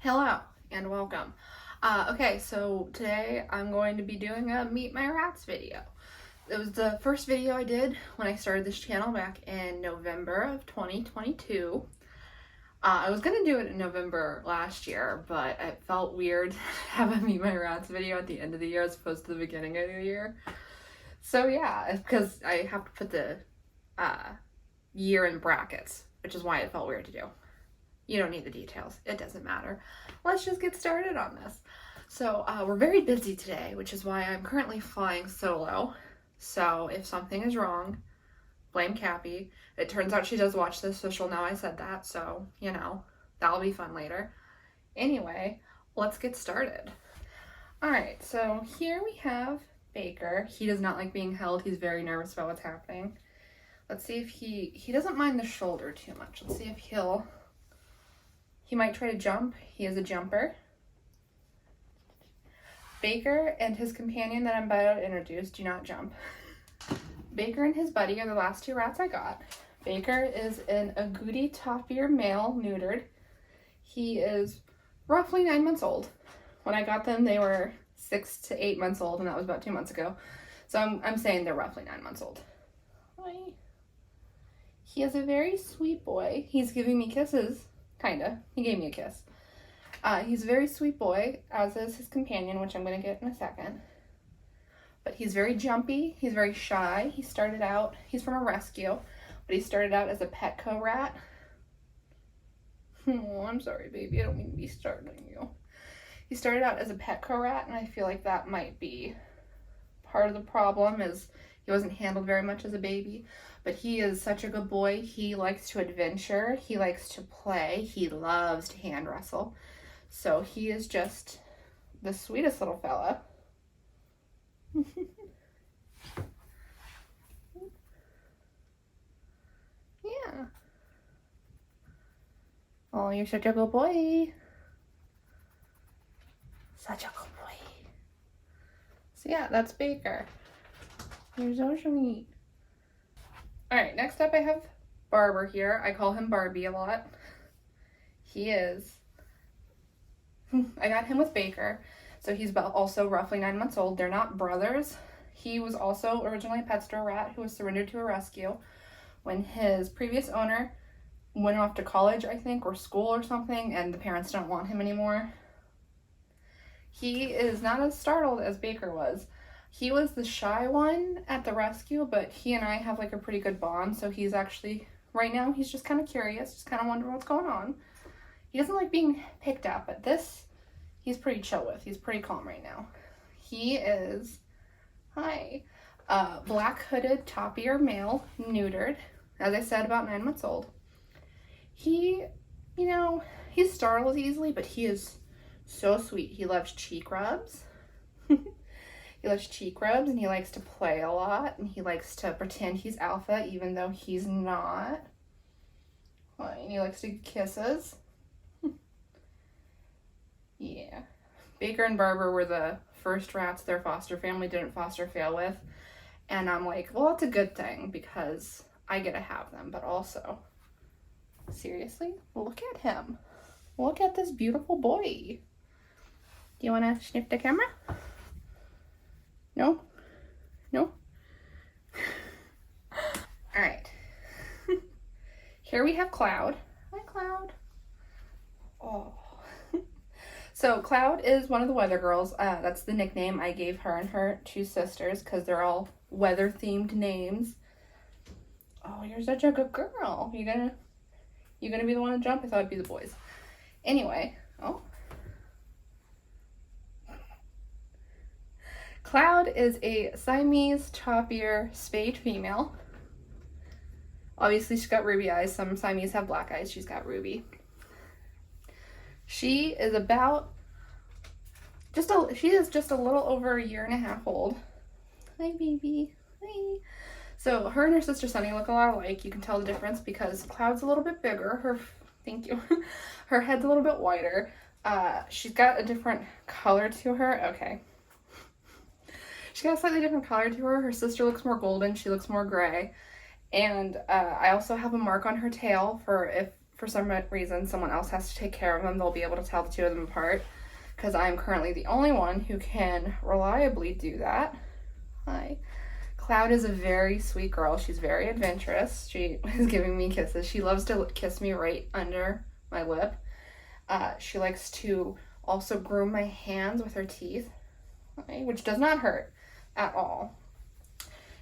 Hello and welcome. Okay, so today I'm going to be doing a Meet My Rats video. It was the first video I did when I started this channel back in November of 2022. I was going to do it in November last year, but it felt weird to have a Meet My Rats video at the end of the year as opposed to the beginning of the year. So yeah, because I have to put the year in brackets, which is why it felt weird to do. You don't need the details. It doesn't matter. Let's just get started on this. So we're very busy today, which is why I'm currently flying solo. So if something is wrong, blame Cappy. It turns out she does watch this, so she'll know I said that. So, you know, that'll be fun later. Anyway, let's get started. All right, so here we have Baker. He does not like being held. He's very nervous about what's happening. Let's see if he doesn't mind the shoulder too much. Let's see if he might try to jump. He is a jumper. Baker and his companion that I'm about to introduce do not jump. Baker and his buddy are the last two rats I got. Baker is an agouti top-ear male, neutered. He is roughly 9 months old. When I got them, they were 6 to 8 months old, and that was about 2 months ago. So I'm saying they're roughly 9 months old. Hi. He is a very sweet boy. He's giving me kisses. Kinda. He gave me a kiss. He's a very sweet boy, as is his companion, which I'm going to get in a second. But he's very jumpy. He's very shy. He's from a rescue, but he started out as a Petco rat. Oh, I'm sorry, baby. I don't mean to be startling you. He started out as a Petco rat, and I feel like that might be part of the problem, is he wasn't handled very much as a baby. But he is such a good boy. He likes to adventure. He likes to play. He loves to hand wrestle. So he is just the sweetest little fella. Yeah. Oh, you're such a good boy. Such a good boy. So yeah, that's Baker. You're so sweet. Alright, next up I have Barber here. I call him Barbie a lot. I got him with Baker, so he's also roughly 9 months old. They're not brothers. He was also originally a pet store rat who was surrendered to a rescue when his previous owner went off to college, I think, or school or something, and the parents don't want him anymore. He is not as startled as Baker was. He was the shy one at the rescue, but he and I have like a pretty good bond, so he's actually, right now, he's just kind of curious, just kind of wondering what's going on. He doesn't like being picked at, but this, he's pretty chill with. He's pretty calm right now. He is, black hooded top ear male, neutered, as I said, about 9 months old. He, he startles easily, but he is so sweet. He loves cheek rubs. He loves cheek rubs, and he likes to play a lot, and he likes to pretend he's alpha even though he's not. And he likes to give kisses. Yeah. Baker and Barber were the first rats their foster family didn't foster fail with. And I'm like, well, that's a good thing because I get to have them. But also, seriously, look at him. Look at this beautiful boy. Do you want to sniff the camera? No? No? Alright. Here we have Cloud. Hi, Cloud. Oh. So Cloud is one of the weather girls. That's the nickname I gave her and her two sisters because they're all weather-themed names. Oh, you're such a good girl. You gonna be the one to jump? I thought it'd be the boys. Anyway. Oh. Cloud is a Siamese top-ear spayed female. Obviously, she's got ruby eyes. Some Siamese have black eyes. She's got ruby. She is just a little over a year and a half old. Hi, baby. Hi. So her and her sister Sunny look a lot alike. You can tell the difference because Cloud's a little bit bigger. Thank you. Her head's a little bit wider. She's got a different color to her. Okay. She's got a slightly different color to her. Her sister looks more golden. She looks more gray. And I also have a mark on her tail for for some reason someone else has to take care of them, they'll be able to tell the two of them apart, because I'm currently the only one who can reliably do that. Hi. Cloud is a very sweet girl. She's very adventurous. She is giving me kisses. She loves to kiss me right under my lip. She likes to also groom my hands with her teeth, which does not hurt at all.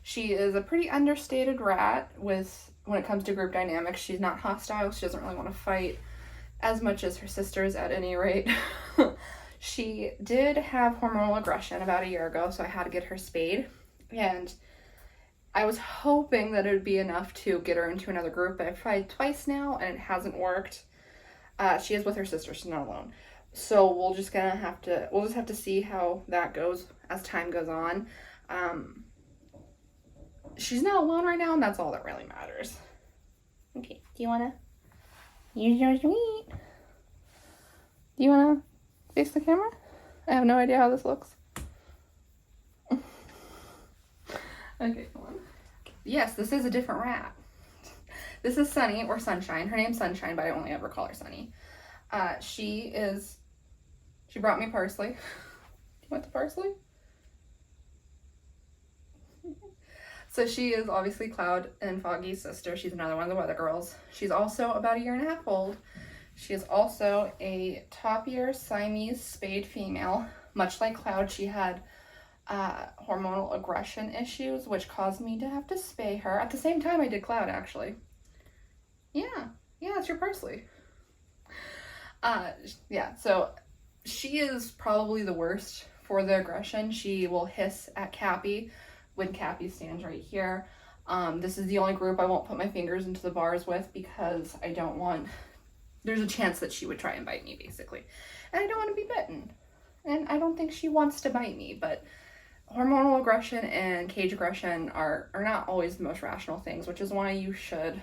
She is a pretty understated rat when it comes to group dynamics. She's not hostile. She doesn't really want to fight as much as her sisters at any rate. She did have hormonal aggression about a year ago, so I had to get her spayed. And I was hoping that it would be enough to get her into another group, but I've tried twice now and it hasn't worked. She is with her sister, she's not alone. So we'll just have to see how that goes as time goes on. She's not alone right now, and that's all that really matters. Okay, do you wanna use your sweet? Do you wanna face the camera? I have no idea how this looks. Okay, come on. Yes, this is a different rat. This is Sunny, or Sunshine. Her name's Sunshine, but I only ever call her Sunny. She brought me parsley. Do you want the parsley? So she is obviously Cloud and Foggy's sister. She's another one of the weather girls. She's also about a year and a half old. She is also a top-year Siamese spayed female. Much like Cloud, she had hormonal aggression issues, which caused me to have to spay her. At the same time I did Cloud, actually. Yeah, it's your parsley. Yeah, so she is probably the worst for the aggression. She will hiss at Cappy when Cappy stands right here. This is the only group I won't put my fingers into the bars with because I don't want... There's a chance that she would try and bite me, basically. And I don't want to be bitten. And I don't think she wants to bite me, but hormonal aggression and cage aggression are not always the most rational things, which is why you should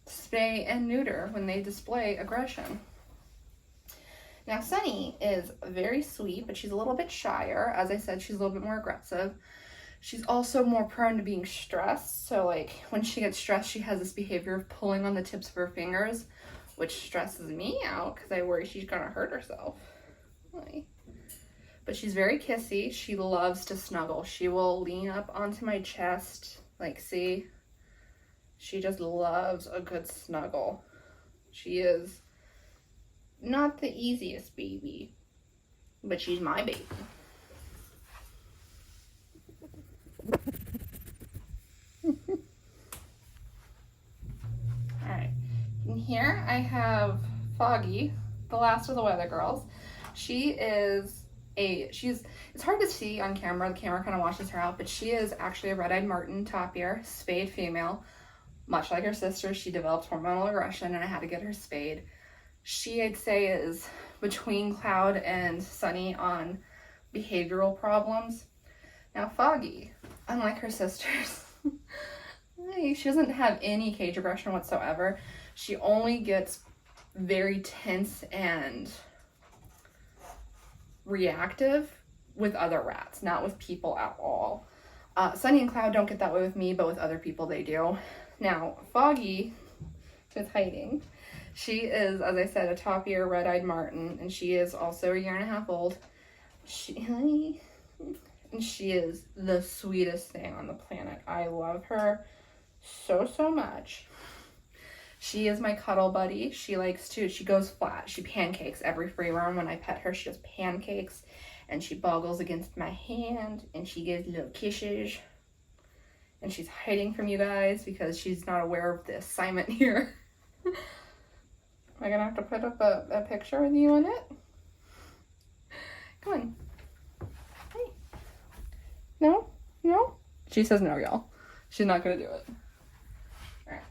spay and neuter when they display aggression. Now, Sunny is very sweet, but she's a little bit shyer. As I said, she's a little bit more aggressive. She's also more prone to being stressed. So, like, when she gets stressed, she has this behavior of pulling on the tips of her fingers, which stresses me out because I worry she's gonna hurt herself. But she's very kissy. She loves to snuggle. She will lean up onto my chest. Like, see? She just loves a good snuggle. She is not the easiest baby, but she's my baby. Alright. And here I have Foggy, the last of the weather girls. It's hard to see on camera, the camera kind of washes her out, but she is actually a red-eyed martin top-ear, spayed female. Much like her sister, she developed hormonal aggression and I had to get her spayed. She, I'd say, is between Cloud and Sunny on behavioral problems. Now, Foggy, unlike her sisters, she doesn't have any cage aggression whatsoever. She only gets very tense and reactive with other rats, not with people at all. Sunny and Cloud don't get that way with me, but with other people they do. Now, Foggy is hiding. She is, as I said, a top-ear red-eyed martin, and she is also a year and a half old. She is the sweetest thing on the planet. I love her so much. She is my cuddle buddy. She goes flat. She pancakes every free roam. When I pet her, she does pancakes, and she boggles against my hand, and she gives little kisses. And she's hiding from you guys because she's not aware of the assignment here. Am I gonna have to put up a picture with you in it? Come on. Hey. No? She says no, y'all. She's not gonna do it. Alright.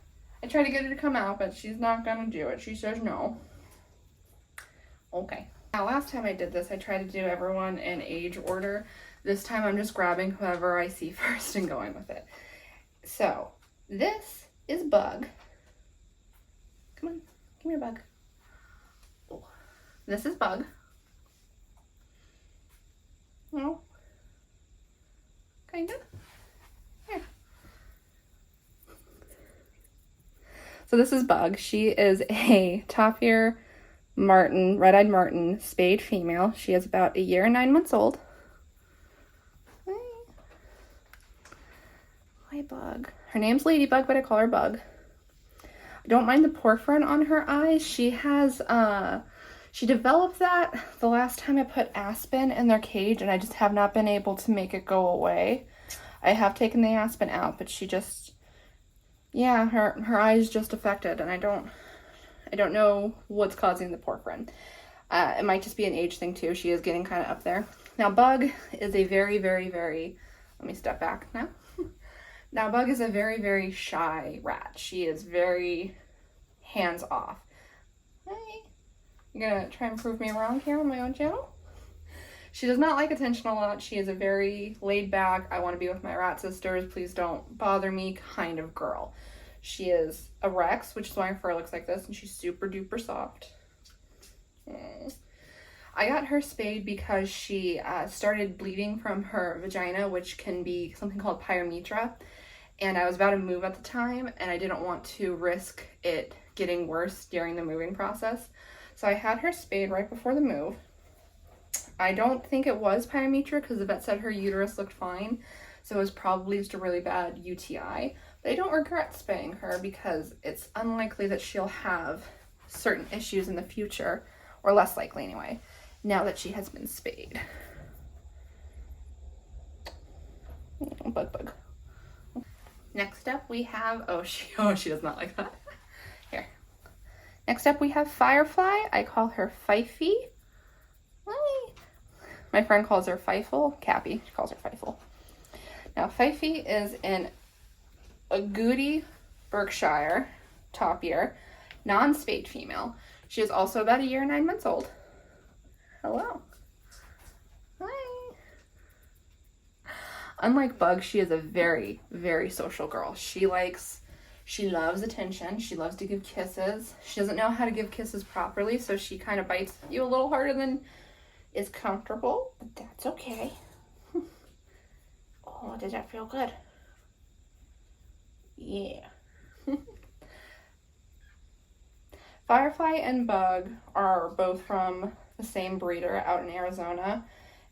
I tried to get her to come out, but she's not gonna do it. She says no. Okay. Now, last time I did this, I tried to do everyone in age order. This time I'm just grabbing whoever I see first and going with it. So, this is Bug. Come on, come here, Bug. Oh. This is Bug. No. Kinda. Here. So this is Bug. She is a top-ear Martin, red-eyed Martin, spayed female. She is about 1 year and 9 months old. Hi, Bug. Her name's Ladybug, but I call her Bug. I don't mind the porphyrin on her eyes. She has, she developed that the last time I put Aspen in their cage, and I just have not been able to make it go away. I have taken the Aspen out, but she just, yeah, her eye is just affected, and I don't know what's causing the porphyrin. It might just be an age thing too. She is getting kind of up there. Now, Bug is a very, very, very, let me step back now. Now, Bug is a very, very shy rat. She is very hands-off. Hey, you gonna try and prove me wrong here on my own channel? She does not like attention a lot. She is a very laid-back, I want to be with my rat sisters, please don't bother me kind of girl. She is a Rex, which is why her fur looks like this, and she's super duper soft. I got her spayed because she started bleeding from her vagina, which can be something called pyometra. And I was about to move at the time, and I didn't want to risk it getting worse during the moving process. So I had her spayed right before the move. I don't think it was pyometra because the vet said her uterus looked fine. So it was probably just a really bad UTI. But I don't regret spaying her because it's unlikely that she'll have certain issues in the future, or less likely anyway, now that she has been spayed. Bug, bug. Next up we have, she does not like that. Here. Next up we have Firefly. I call her Fifey. Hi. My friend calls her Fifel. Cappy, she calls her Fifel. Now Fifey is in a Goody, Berkshire, top ear, non-spayed female. She is also about 1 year and 9 months old. Hello. Hi. Unlike Bug, she is a very, very social girl. She loves attention. She loves to give kisses. She doesn't know how to give kisses properly, so she kind of bites you a little harder than is comfortable, but that's okay. Oh, does that feel good? Yeah. Firefly and Bug are both from the same breeder out in Arizona,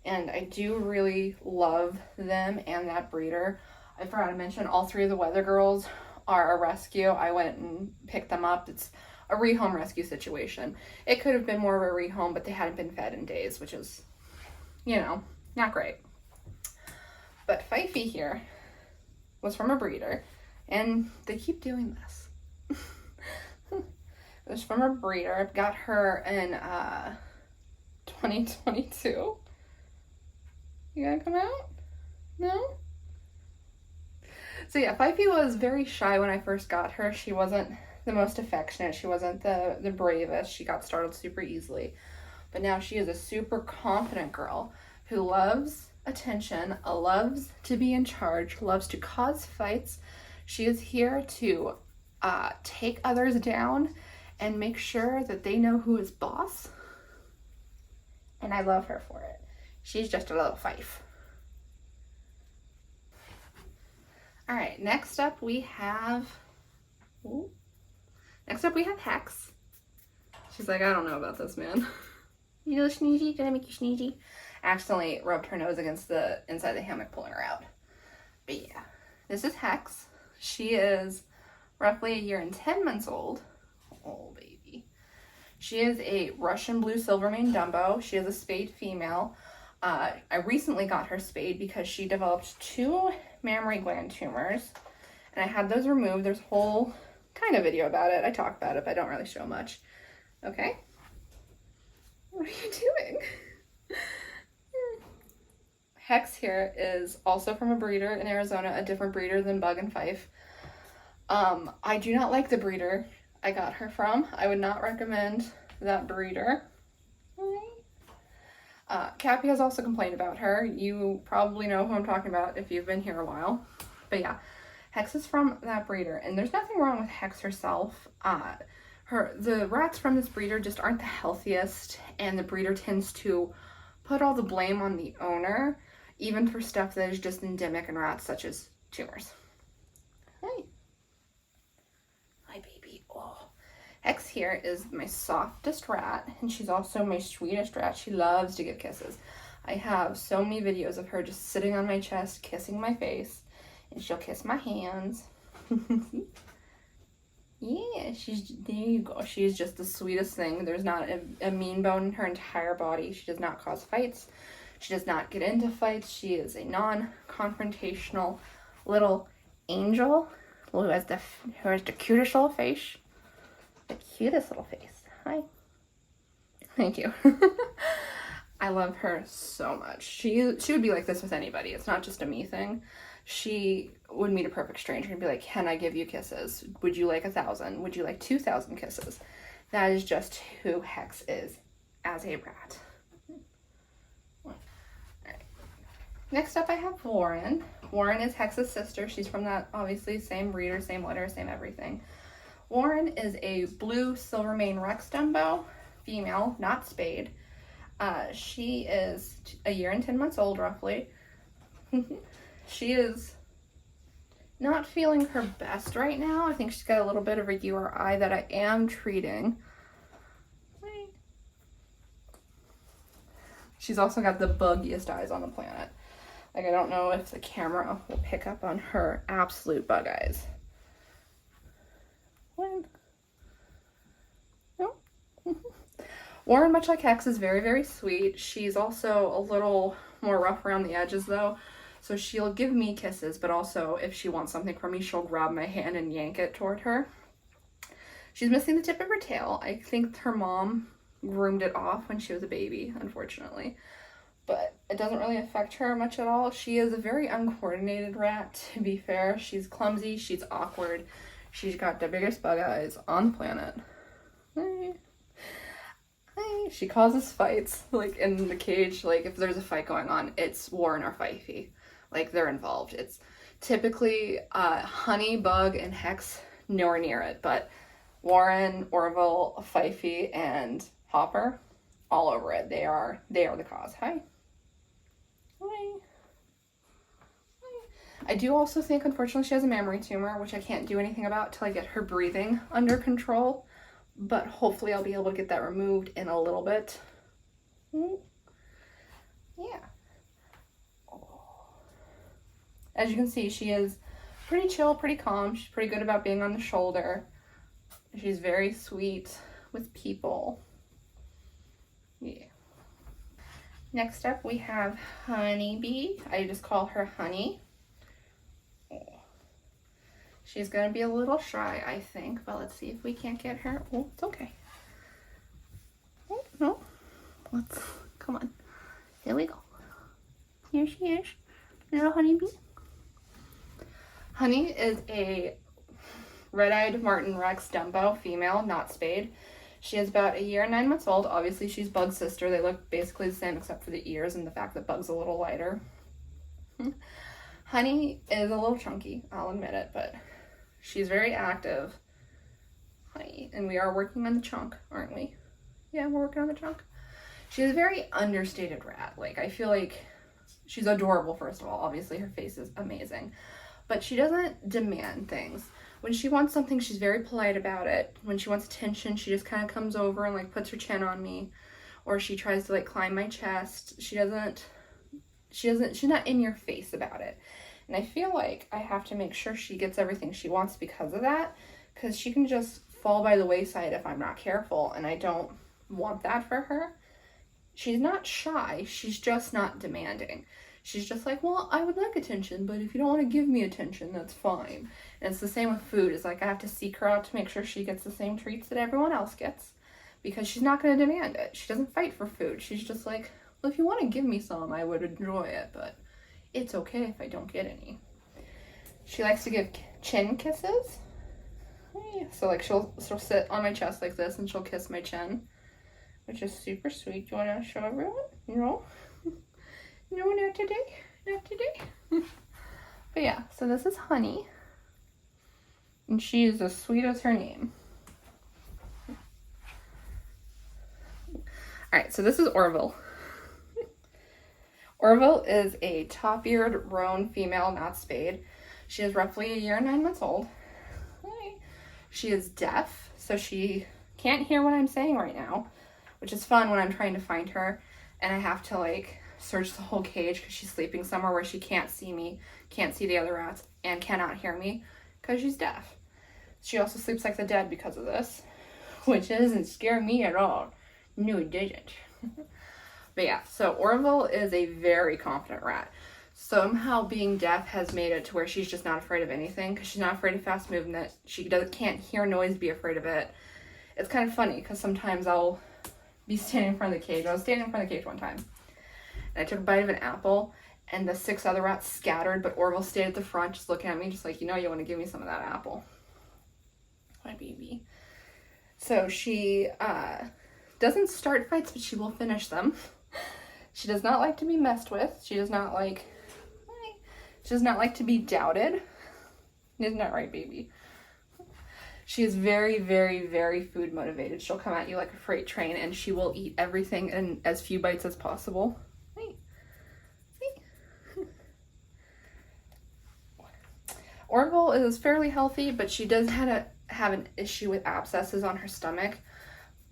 and I do really love them and that breeder. I forgot to mention all 3 of the Weather Girls are a rescue. I went and picked them up. It's a rehome rescue situation. It could have been more of a rehome, but they hadn't been fed in days, which is, you know, not great. But Fifey here was from a breeder, and they keep doing this. It was from a breeder. I got her in 2022. You gotta come out? No? So yeah, Fifey was very shy when I first got her. She wasn't the most affectionate. She wasn't the bravest. She got startled super easily. But now she is a super confident girl who loves attention, loves to be in charge, loves to cause fights. She is here to take others down and make sure that they know who is boss. And I love her for it. She's just a little fife. All right, next up we have Hex. She's like, I don't know about this, man. You little sneezy, gonna make you sneezy. Accidentally rubbed her nose against the inside of the hammock, pulling her out. But yeah, this is Hex. She is roughly 1 year and 10 months old. Oh, baby. She is a Russian blue silvermane Dumbo. She is a spayed female. I recently got her spayed because she developed 2 mammary gland tumors, and I had those removed. There's a whole kind of video about it. I talk about it, but I don't really show much. Okay. What are you doing? Hex here is also from a breeder in Arizona, a different breeder than Bug and Fife. I do not like the breeder I got her from. I would not recommend that breeder. Cappy has also complained about her. You probably know who I'm talking about if you've been here a while. But yeah, Hex is from that breeder, and there's nothing wrong with Hex herself. The rats from this breeder just aren't the healthiest, and the breeder tends to put all the blame on the owner, even for stuff that is just endemic in rats, such as tumors. Hi. Hi, baby. Oh. Hex here is my softest rat, and she's also my sweetest rat. She loves to give kisses. I have so many videos of her just sitting on my chest, kissing my face, and she'll kiss my hands. Yeah, there you go. She's just the sweetest thing. There's not a mean bone in her entire body. She does not cause fights. She does not get into fights. She is a non-confrontational little angel who has the cutest little face. The cutest little face. Hi. Thank you. I love her so much. She would be like this with anybody. It's not just a me thing. She would meet a perfect stranger and be like, can I give you kisses? Would you like 1,000? Would you like 2,000 kisses? That is just who Hex is as a rat. All right. Next up I have Warren. Warren is Hex's sister. She's from that, obviously, same breeder, same litter, same everything. Warren is a blue Silvermane Rex Dumbo, female, not spayed. She is a year and 10 months old, roughly. She is not feeling her best right now. I think she's got a little bit of a URI that I am treating. She's also got the buggiest eyes on the planet. Like, I don't know if the camera will pick up on her absolute bug eyes. No. Warren, much like Hex, is very, very sweet. She's also a little more rough around the edges, though. So she'll give me kisses, but also if she wants something from me, she'll grab my hand and yank it toward her. She's missing the tip of her tail. I think her mom groomed it off when she was a baby, unfortunately. But it doesn't really affect her much at all. She is a very uncoordinated rat, to be fair. She's clumsy, she's awkward. She's got the biggest bug eyes on the planet. She causes fights, like in the cage. Like if there's a fight going on, it's Warren or Fifey. Like they're involved. It's typically Honey, Bug, and Hex nowhere near it, but Warren, Orville, Fifey, and Hopper all over it. They are the cause. Hi. Hi. I do also think, unfortunately, she has a mammary tumor, which I can't do anything about till I get her breathing under control. But hopefully I'll be able to get that removed in a little bit. Yeah. As you can see, she is pretty chill, pretty calm. She's pretty good about being on the shoulder. She's very sweet with people. Yeah. Next up, we have Honeybee. I just call her Honey. She's going to be a little shy, I think, but let's see if we can't get her. Oh, it's okay. Oh, no. Come on. Here we go. Here she is. Little Honeybee. Honey is a red-eyed Martin Rex Dumbo, female, not spayed. She is about a year and 9 months old. Obviously, she's Bug's sister. They look basically the same except for the ears and the fact that Bug's a little lighter. Honey is a little chunky, I'll admit it, but she's very active. Honey, and we are working on the chunk, aren't we? Yeah, we're working on the chunk. She's a very understated rat. Like, I feel like she's adorable, first of all. Obviously, her face is amazing. But she doesn't demand things. When she wants something, she's very polite about it. When she wants attention, she just kind of comes over and, like, puts her chin on me. Or she tries to, like, climb my chest. She's not in your face about it. And I feel like I have to make sure she gets everything she wants because of that. Because she can just fall by the wayside if I'm not careful. And I don't want that for her. She's not shy. She's just not demanding. She's just like, well, I would like attention, but if you don't want to give me attention, that's fine. And it's the same with food. It's like I have to seek her out to make sure she gets the same treats that everyone else gets. Because she's not going to demand it. She doesn't fight for food. She's just like, well, if you want to give me some, I would enjoy it, but it's okay if I don't get any. She likes to give chin kisses. So, like, she'll sit on my chest like this, and she'll kiss my chin, which is super sweet. Do you want to show everyone? No? No, not today. Not today. But yeah, so this is Honey. And she is as sweet as her name. Alright, so this is Orville. Orville is a top-eared roan female, not spayed. She is roughly a year and 9 months old. She is deaf, so she can't hear what I'm saying right now, which is fun when I'm trying to find her and I have to like search the whole cage because she's sleeping somewhere where she can't see me, can't see the other rats, and cannot hear me because she's deaf. She also sleeps like the dead because of this, which doesn't scare me at all. No, it didn't. But yeah, so Orville is a very confident rat. Somehow being deaf has made it to where she's just not afraid of anything because she's not afraid of fast movement. She can't hear noise, be afraid of it. It's kind of funny because sometimes I'll be standing in front of the cage. I was standing in front of the cage one time and I took a bite of an apple and the 6 other rats scattered, but Orville stayed at the front just looking at me just like, you want to give me some of that apple. My baby. So she doesn't start fights, but she will finish them. She does not like to be messed with. She does not like to be doubted. Isn't that right, baby? She is very, very, very food motivated. She'll come at you like a freight train and she will eat everything in as few bites as possible. Orville is fairly healthy, but she does have an issue with abscesses on her stomach.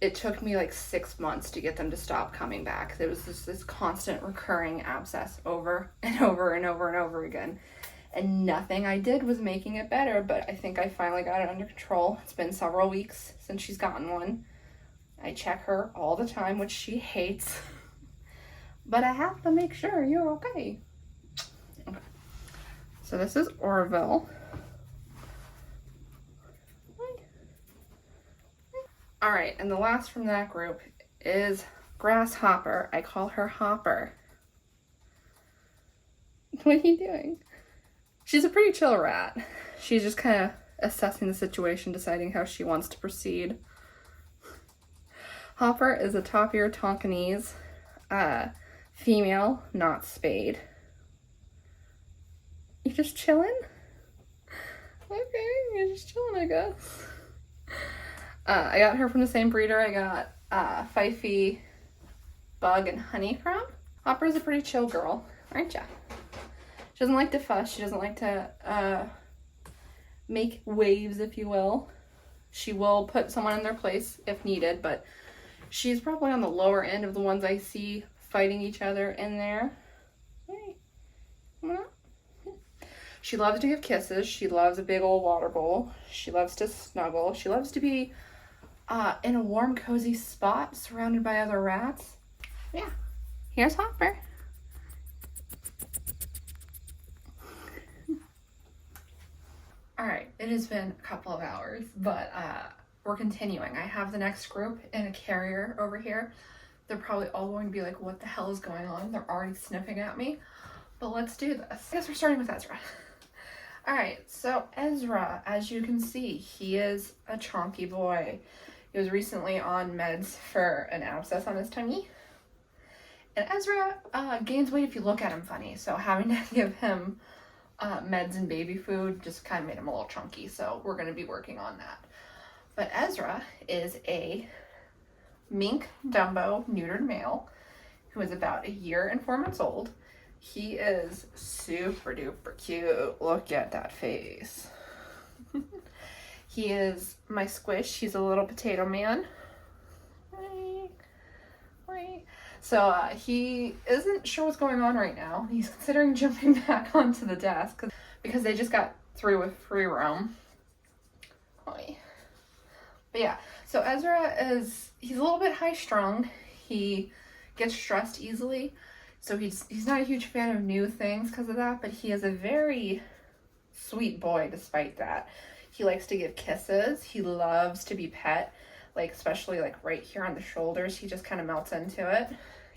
It took me like 6 months to get them to stop coming back. There was this constant recurring abscess over and over and over and over again. And nothing I did was making it better, but I think I finally got it under control. It's been several weeks since she's gotten one. I check her all the time, which she hates. But I have to make sure you're okay. Okay. So this is Orville. All right, and the last from that group is Grasshopper. I call her Hopper. What are you doing? She's a pretty chill rat. She's just kind of assessing the situation, deciding how she wants to proceed. Hopper is a top-ear Tonkinese, female, not spayed. You just chilling? Okay, you're just chilling, I guess. I got her from the same breeder I got Fifey, Bug, and Honey from. Hopper's a pretty chill girl, aren't ya? She doesn't like to fuss. She doesn't like to make waves, if you will. She will put someone in their place if needed, but she's probably on the lower end of the ones I see fighting each other in there. Hey, come on. She loves to give kisses. She loves a big old water bowl. She loves to snuggle. She loves to be in a warm, cozy spot surrounded by other rats. Yeah, here's Hopper. All right, it has been a couple of hours, but we're continuing. I have the next group in a carrier over here. They're probably all going to be like, what the hell is going on? They're already sniffing at me, but let's do this. I guess we're starting with Ezra. All right, so Ezra, as you can see, he is a chonky boy. He was recently on meds for an abscess on his tummy. And Ezra gains weight if you look at him funny, so having to give him meds and baby food just kind of made him a little chunky, so we're going to be working on that. But Ezra is a mink Dumbo neutered male who is about 1 year and 4 months old. He is super duper cute. Look at that face. He is my squish. He's a little potato man. So he isn't sure what's going on right now. He's considering jumping back onto the desk because they just got through with free roam. But yeah, so Ezra he's a little bit high strung. He gets stressed easily. So he's not a huge fan of new things because of that, but he is a very sweet boy despite that. He likes to give kisses. He loves to be pet, like especially like right here on the shoulders. He just kind of melts into it.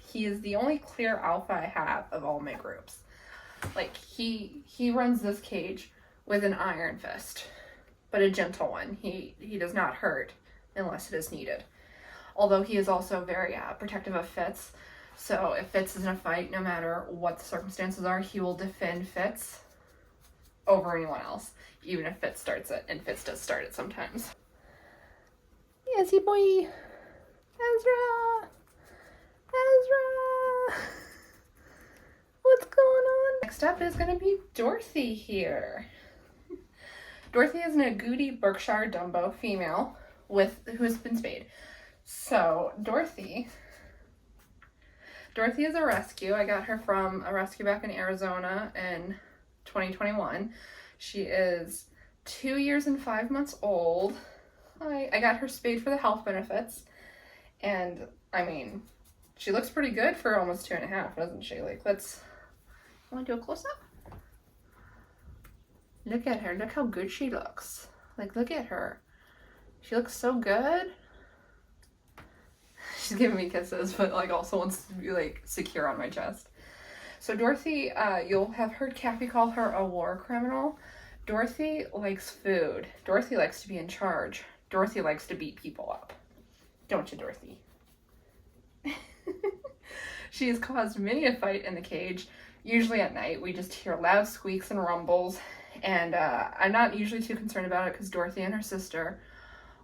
He is the only clear alpha I have of all my groups. Like he runs this cage with an iron fist, but a gentle one. He does not hurt unless it is needed. Although he is also very protective of Fitz. So if Fitz is in a fight, no matter what the circumstances are, he will defend Fitz over anyone else, even if Fitz starts it, and Fitz does start it sometimes. Yesy boy! Ezra! Ezra! What's going on? Next up is going to be Dorothy here. Dorothy is an agouti Berkshire Dumbo female who has been spayed. So Dorothy is a rescue. I got her from a rescue back in Arizona in 2021. She is 2 years and 5 months old. I got her spayed for the health benefits, and I mean, she looks pretty good for almost 2.5, doesn't she? Like, want to do a close-up? Look at her. Look how good she looks. Like, look at her. She looks so good. She's giving me kisses, but like also wants to be like secure on my chest. So Dorothy, you'll have heard Cappy call her a war criminal. Dorothy likes food. Dorothy likes to be in charge. Dorothy likes to beat people up. Don't you, Dorothy? She has caused many a fight in the cage. Usually at night, we just hear loud squeaks and rumbles. And I'm not usually too concerned about it because Dorothy and her sister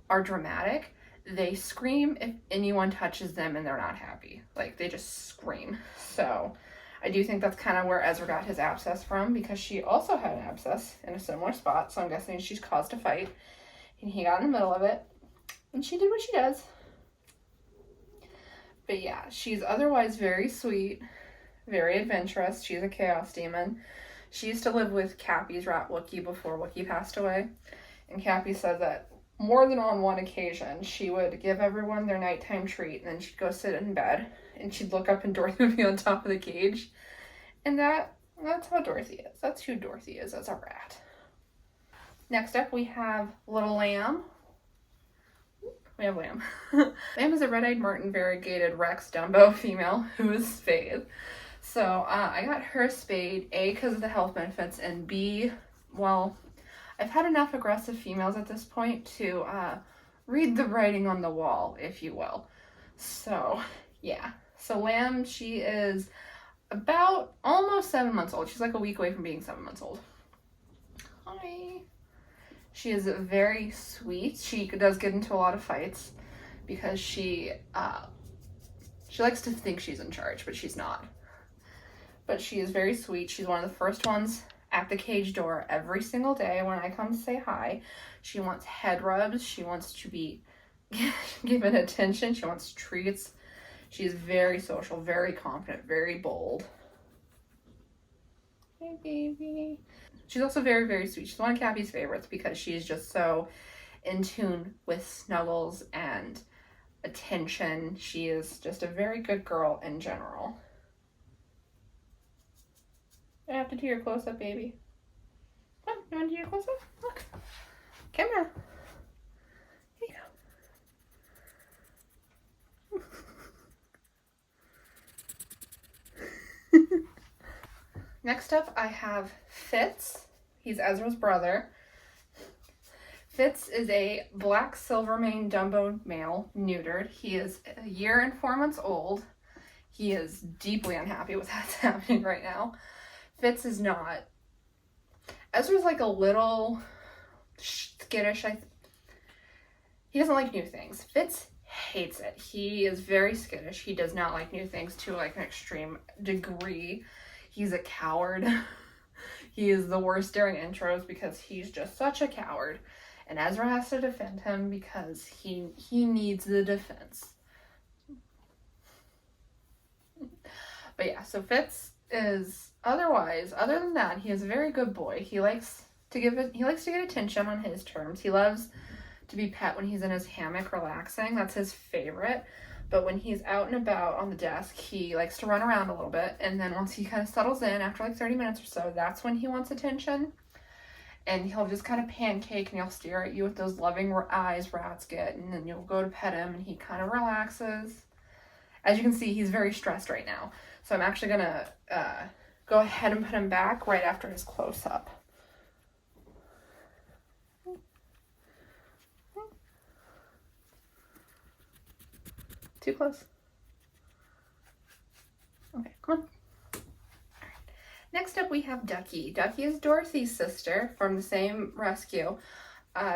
are dramatic. They scream if anyone touches them and they're not happy. Like, they just scream. So I do think that's kind of where Ezra got his abscess from, because she also had an abscess in a similar spot. So I'm guessing she's caused a fight. And he got in the middle of it. And she did what she does. But yeah, she's otherwise very sweet, very adventurous. She's a chaos demon. She used to live with Cappy's rat Wookie before Wookie passed away. And Cappy said that more than on one occasion, she would give everyone their nighttime treat, and then she'd go sit in bed, and she'd look up and Dorothy would be on top of the cage. And that's how Dorothy is. That's who Dorothy is as a rat. Next up, we have Little Lamb. We have Lamb. Lamb is a red-eyed Martin variegated Rex Dumbo female who is spayed. So I got her spayed, A, because of the health benefits, and B, well, I've had enough aggressive females at this point to read the writing on the wall, if you will. So, yeah. So Lamb, she is about almost 7 months old. She's like a week away from being 7 months old. Hi. She is very sweet. She does get into a lot of fights because she likes to think she's in charge, but she's not. But she is very sweet. She's one of the first ones at the cage door every single day when I come to say hi. She wants head rubs. She wants to be given attention. She wants treats. She is very social, very confident, very bold. Hey, baby. She's also very, very sweet. She's one of Cappy's favorites because she's just so in tune with snuggles and attention. She is just a very good girl in general. I have to do your close-up, baby. Come on, you want to do your close-up? Look. Camera. Here you go. Next up, I have Fitz. He's Ezra's brother. Fitz is a black silver-maned Dumbo male, neutered. He is 1 year and 4 months old. He is deeply unhappy with what's happening right now. Fitz is not. Ezra's like a little skittish. He doesn't like new things. Fitz hates it. He is very skittish. He does not like new things to like an extreme degree. He's a coward. He is the worst during intros because he's just such a coward. And Ezra has to defend him because he needs the defense. But yeah, so Fitz is otherwise, other than that, he is a very good boy. He likes to get attention on his terms. He loves to be pet when he's in his hammock relaxing. That's his favorite. But when he's out and about on the desk, he likes to run around a little bit. And then once he kind of settles in after like 30 minutes or so, that's when he wants attention. And he'll just kind of pancake and he'll stare at you with those loving eyes rats get. And then you'll go to pet him and he kind of relaxes. As you can see, he's very stressed right now. So I'm actually going to go ahead and put him back right after his close-up. Too close. Okay, come on. All right. Next up, we have Ducky. Ducky is Dorothy's sister from the same rescue.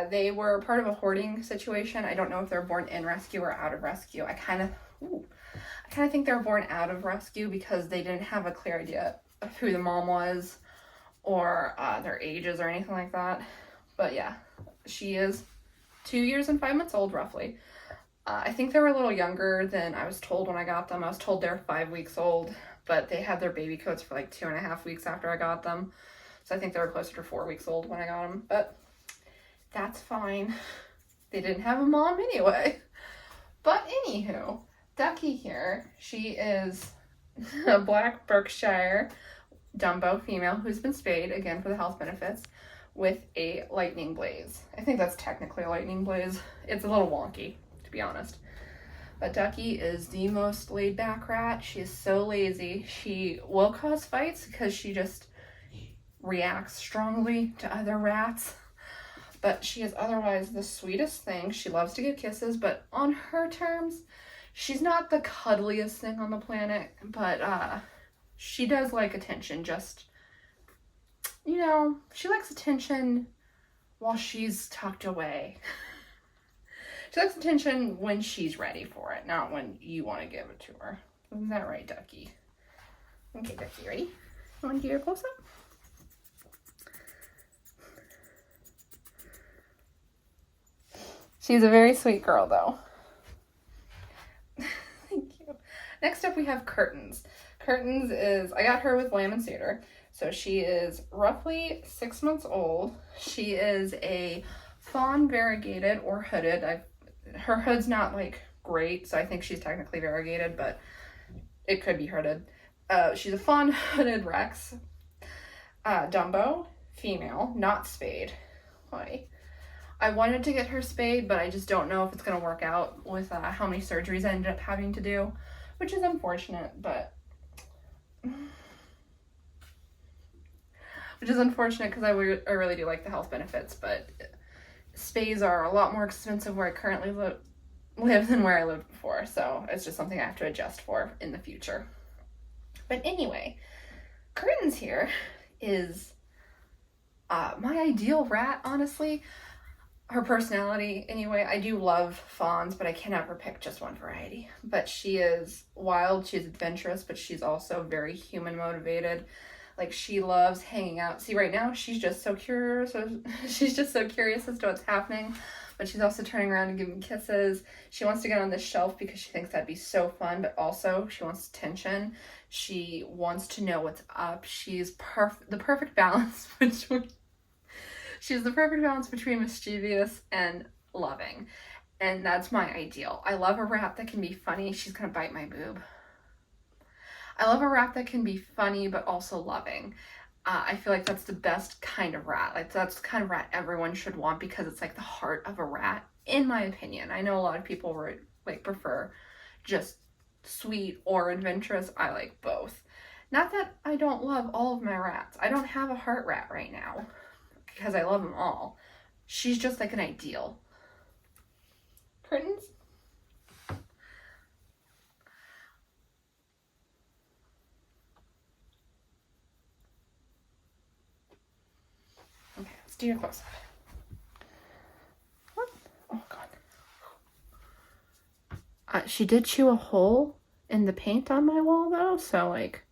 They were part of a hoarding situation. I don't know if they're born in rescue or out of rescue. I kind of think they're born out of rescue because they didn't have a clear idea of who the mom was or their ages or anything like that. But yeah, she is 2 years and 5 months old, roughly. I think they were a little younger than I was told when I got them. I was told they're 5 weeks old, but they had their baby coats for like 2.5 weeks after I got them. So I think they were closer to 4 weeks old when I got them, but that's fine. They didn't have a mom anyway. But anywho, Ducky here, she is a black Berkshire Dumbo female who's been spayed, again for the health benefits, with a lightning blaze. I think that's technically a lightning blaze. It's a little wonky, to be honest. But Ducky is the most laid back rat. She is so lazy. She will cause fights because she just reacts strongly to other rats. But she is otherwise the sweetest thing. She loves to give kisses, but on her terms. She's not the cuddliest thing on the planet, but she does like attention. Just, you know, she likes attention while she's tucked away. She likes attention when she's ready for it, not when you want to give it to her. Isn't that right, Ducky? Okay, Ducky, ready? You want to do your close-up? She's a very sweet girl, though. Thank you. Next up, we have Curtains. Curtains is, I got her with lamb and cedar. So she is roughly 6 months old. She is a fawn variegated or hooded. Her hood's not like great, so I think she's technically variegated, but it could be hooded. She's a fawn hooded Rex. Dumbo, female, not spayed. Why? I wanted to get her spayed, but I just don't know if it's going to work out with how many surgeries I ended up having to do, which is unfortunate, but... Which is unfortunate because I really do like the health benefits, but spays are a lot more expensive where I currently live than where I lived before, so it's just something I have to adjust for in the future. But anyway, Curtains here is my ideal rat, honestly. Her personality, anyway. I do love fawns, but I can never pick just one variety. But she is wild, she's adventurous, but she's also very human motivated. Like, she loves hanging out. See, right now, she's just so curious. She's just so curious as to what's happening. But she's also turning around and giving kisses. She wants to get on this shelf because she thinks that'd be so fun. But also, she wants attention. She wants to know what's up. She's the perfect balance between... She's the perfect balance between mischievous and loving. And that's my ideal. I love a rat that can be funny. She's gonna bite my boob. I love a rat that can be funny but also loving. I feel like that's the best kind of rat. Like, that's the kind of rat everyone should want because it's like the heart of a rat, in my opinion. I know a lot of people like prefer just sweet or adventurous. I like both. Not that I don't love all of my rats. I don't have a heart rat right now because I love them all. She's just like an ideal. Curtains? Okay, let's do your close-up. What? Oh, God. She did chew a hole in the paint on my wall, though, so, like,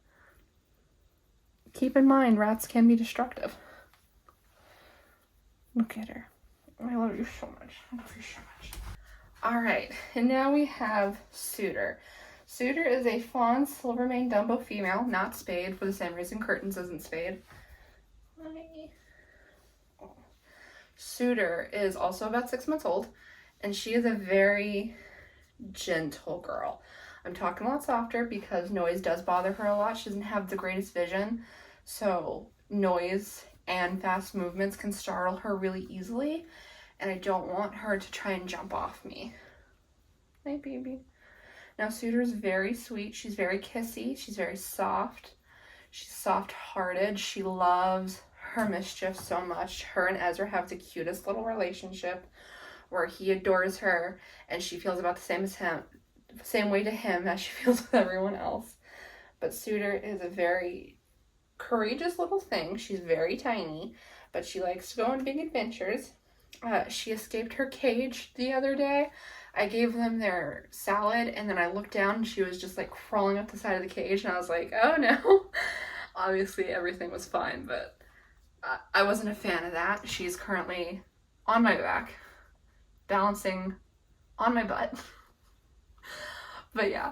keep in mind, rats can be destructive. Look at her. I love you so much. I love you so much. Alright, and now we have Suitor. Suitor is a fawn silvermane Dumbo female, not spayed for the same reason Curtains isn't spayed. Suitor is also about 6 months old, and she is a very gentle girl. I'm talking a lot softer because noise does bother her a lot. She doesn't have the greatest vision, so noise and fast movements can startle her really easily, and I don't want her to try and jump off me. Hi, baby. Now, Suitor's very sweet. She's very kissy. She's very soft. She's soft-hearted. She loves her mischief so much. Her and Ezra have the cutest little relationship where he adores her and she feels about the same as him, same way to him as she feels with everyone else. But Suitor is a very courageous little thing. She's very tiny, but she likes to go on big adventures. She escaped her cage the other day. I gave them their salad and then I looked down and she was just like crawling up the side of the cage and I was like, oh no. Obviously everything was fine, but I wasn't a fan of that. She's currently on my back, balancing on my butt. But yeah,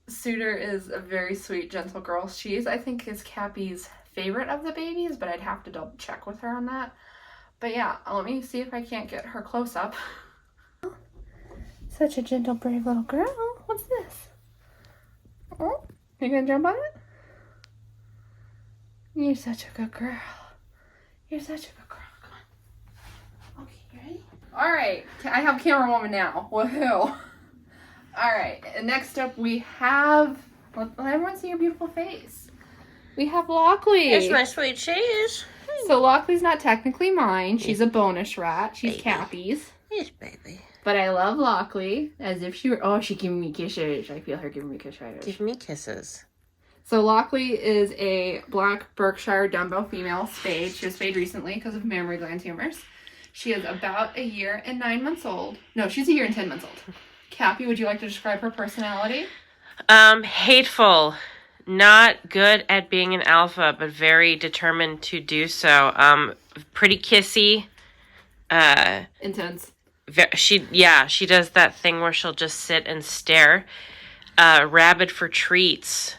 Suter is a very sweet, gentle girl. I think, is Cappy's favorite of the babies, but I'd have to double check with her on that. But yeah, let me see if I can't get her close up. Such a gentle, brave little girl. What's this? Oh, you gonna jump on it? You're such a good girl. You're such a good girl. Come on. Okay, you ready? All right, I have camera woman now. Woohoo. All right, and next up we have, let everyone see your beautiful face. We have Lockley. It's my sweet cheese. So Lockley's not technically mine. She's a bonus rat. She's Baby. Cappy's. Yes, baby. But I love Lockley as if she were, oh, she's giving me kisses. I feel her giving me kisses. Give me kisses. So Lockley is a black Berkshire Dumbo female spayed. She was spayed recently because of mammary gland tumors. She is about 1 year and 9 months old. No, she's 1 year and 10 months old. Cappy, would you like to describe her personality? Hateful. Not good at being an alpha, but very determined to do so. Pretty kissy. Intense. She does that thing where she'll just sit and stare. Rabid for treats.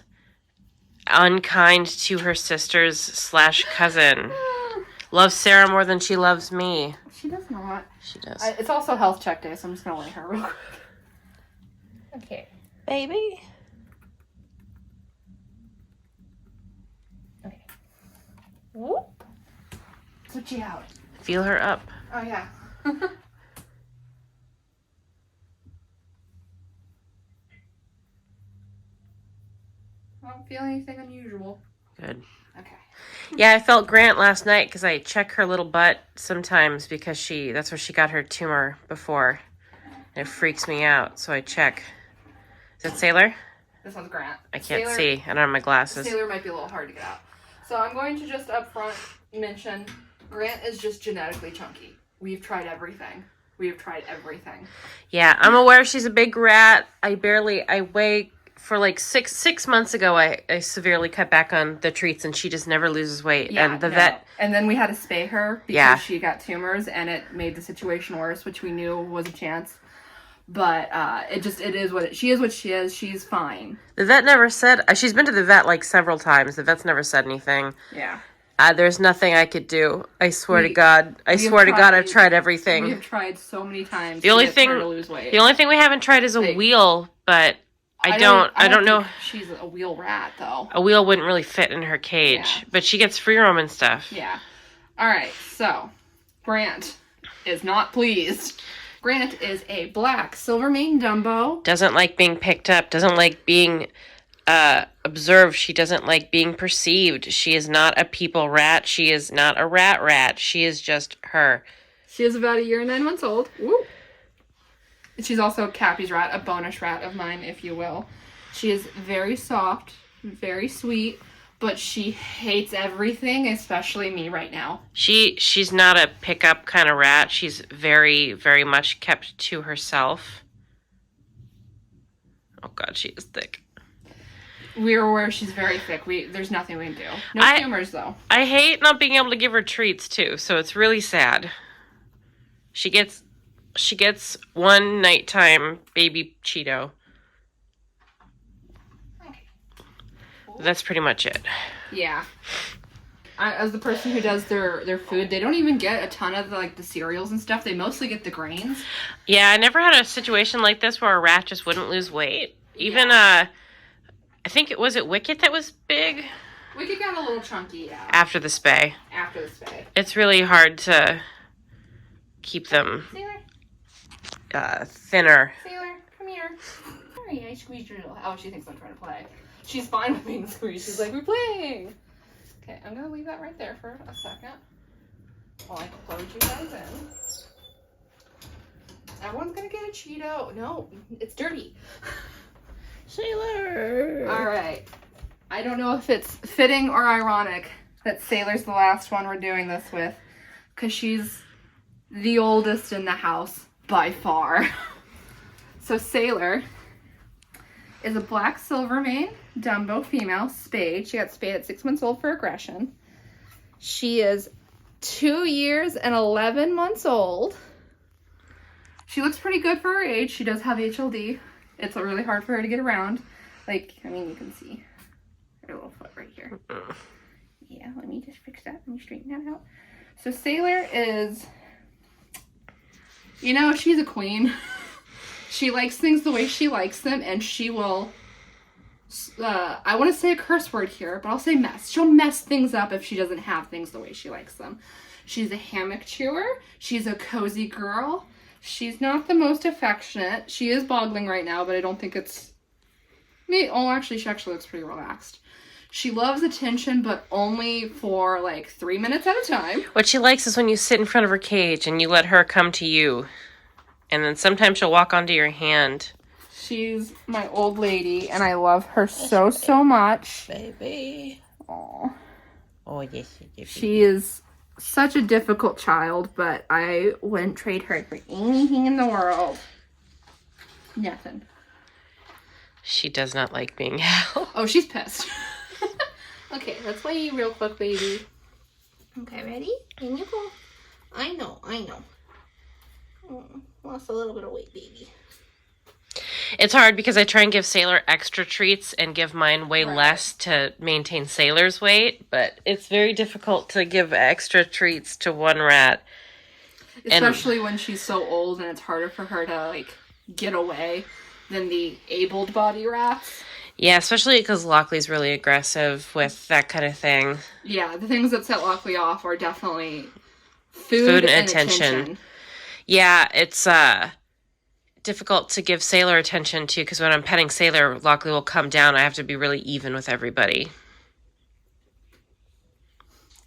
Unkind to her sisters / cousin. Loves Sarah more than she loves me. She does not. She does. It's also health check day, so I'm just going to lay her real quick. Okay. Baby. Okay. Whoop. Switch you out. Feel her up. Oh, yeah. I don't feel anything unusual. Good. Okay. Yeah, I felt Grant last night because I check her little butt sometimes because that's where she got her tumor before. And it freaks me out, so I check. Is that Sailor? This one's Grant. I can't see. I don't have my glasses. Sailor might be a little hard to get out. So I'm going to just up front mention Grant is just genetically chunky. We've tried everything. Yeah, I'm aware she's a big rat. I weigh, for like six months ago, I severely cut back on the treats and she just never loses weight. Yeah, and the vet. And then we had to spay her because she got tumors and it made the situation worse, which we knew was a chance. But she is what she is. She's fine. The vet never said, she's been to the vet like several times. The vet's never said anything. Yeah. There's nothing I could do. I swear to God. I've tried everything. We have tried so many times the only to thing, get her to lose weight. The only thing we haven't tried is a wheel, but I don't know. She's a wheel rat, though. A wheel wouldn't really fit in her cage, but she gets free roam and stuff. Yeah. All right, so Grant is not pleased. Grant is a black Silvermane Dumbo. Doesn't like being picked up. Doesn't like being observed. She doesn't like being perceived. She is not a people rat. She is not a rat. She is just her. She is about 1 year and 9 months old. Woo. She's also Cappy's rat, a bonus rat of mine, if you will. She is very soft, very sweet, but she hates everything, especially me right now. She's not a pickup kind of rat. She's very, very much kept to herself. Oh God, she is thick. We're aware she's very thick. There's nothing we can do. No tumors, though. I hate not being able to give her treats, too, so it's really sad. She gets one nighttime baby Cheeto. Okay. That's pretty much it. Yeah. As the person who does their food, they don't even get a ton of the cereals and stuff. They mostly get the grains. Yeah, I never had a situation like this where a rat just wouldn't lose weight. Even I think it was Wicket that was big. Wicket got a little chunky, yeah. After the spay. It's really hard to keep them thinner. Sailor, come here. Sorry, I squeezed your little... Oh, she thinks I'm trying to play. She's fine with being squeezed. She's like, we're playing. Okay, I'm going to leave that right there for a second while I plug you guys in. Everyone's going to get a Cheeto. No, it's dirty. Sailor! Alright. I don't know if it's fitting or ironic that Sailor's the last one we're doing this with, because she's the oldest in the house by far. So Sailor is a black Silvermane Dumbo female spayed. She got spayed at 6 months old for aggression. She is 2 years and 11 months old. She looks pretty good for her age. She does have HLD. It's really hard for her to get around. Like, I mean, you can see her little foot right here. Yeah, let me just fix that. Let me straighten that out. So Sailor is, you know, she's a queen. She likes things the way she likes them, and she will, I want to say a curse word here, but I'll say mess. She'll mess things up if she doesn't have things the way she likes them. She's a hammock chewer. She's a cozy girl. She's not the most affectionate. She is boggling right now, but I don't think it's... Oh, actually, she actually looks pretty relaxed. She loves attention, but only for like 3 minutes at a time. What she likes is when you sit in front of her cage and you let her come to you. And then sometimes she'll walk onto your hand. She's my old lady, and I love her so much. Baby. Aww. Oh, yes, yes. She is such a difficult child, but I wouldn't trade her for anything in the world. Nothing. She does not like being held. Oh, she's pissed. Okay, let's weigh you real quick, baby. Okay, ready? In you go. I know. Lost a little bit of weight, baby. It's hard because I try and give Sailor extra treats and give mine way less to maintain Sailor's weight, but it's very difficult to give extra treats to one rat. Especially when she's so old and it's harder for her to, like, get away than the abled body rats. Yeah, especially because Lockley's really aggressive with that kind of thing. Yeah, the things that set Lockley off are definitely food and attention. Yeah, it's difficult to give Sailor attention to because when I'm petting Sailor, Lockley will come down. I have to be really even with everybody.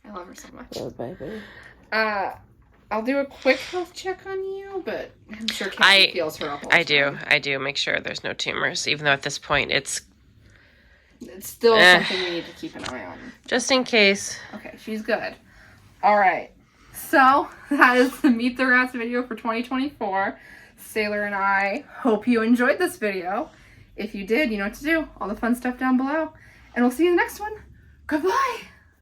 I love her so much. Oh, baby. I'll do a quick health check on you, but I'm sure Cassie feels her up all the time. I do. Make sure there's no tumors, even though at this point it's still something we need to keep an eye on. Just in case. Okay, she's good. All right. So, that is the Meet the Rats video for 2024. Sailor and I hope you enjoyed this video. If you did, you know what to do. All the fun stuff down below. And we'll see you in the next one. Goodbye!